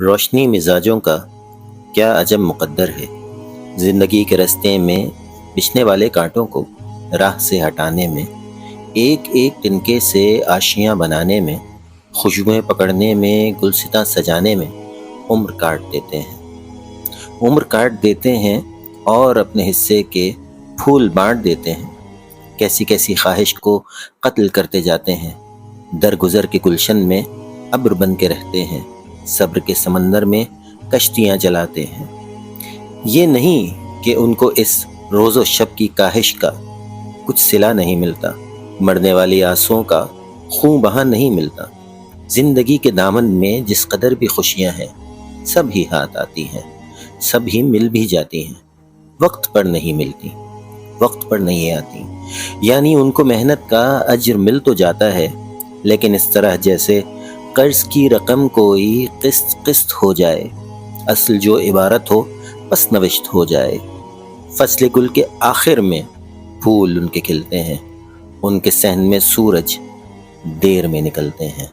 روشنی مزاجوں کا کیا عجب مقدر ہے۔ زندگی کے رستے میں بچھنے والے کانٹوں کو راہ سے ہٹانے میں، ایک ایک تنکے سے آشیاں بنانے میں، خوشبوئیں پکڑنے میں، گلستاں سجانے میں عمر کاٹ دیتے ہیں اور اپنے حصے کے پھول بانٹ دیتے ہیں۔ کیسی کیسی خواہش کو قتل کرتے جاتے ہیں، درگزر کے گلشن میں ابر بن کے رہتے ہیں، صبر کے سمندر میں کشتیاں جلاتے ہیں۔ یہ نہیں کہ ان کو اس روز و شب کی کاہش کا کچھ صلہ نہیں ملتا، مرنے والی آنسوؤں کا خوں بہا نہیں ملتا۔ زندگی کے دامن میں جس قدر بھی خوشیاں ہیں، سب ہی ہاتھ آتی ہیں، سب ہی مل بھی جاتی ہیں، وقت پر نہیں ملتی، وقت پر نہیں آتی۔ یعنی ان کو محنت کا اجر مل تو جاتا ہے، لیکن اس طرح جیسے قرض کی رقم کوئی قسط قسط ہو جائے، اصل جو عبارت ہو پس نوشت ہو جائے۔ فصل گل کے آخر میں پھول ان کے کھلتے ہیں، ان کے صحن میں سورج دیر میں نکلتے ہیں۔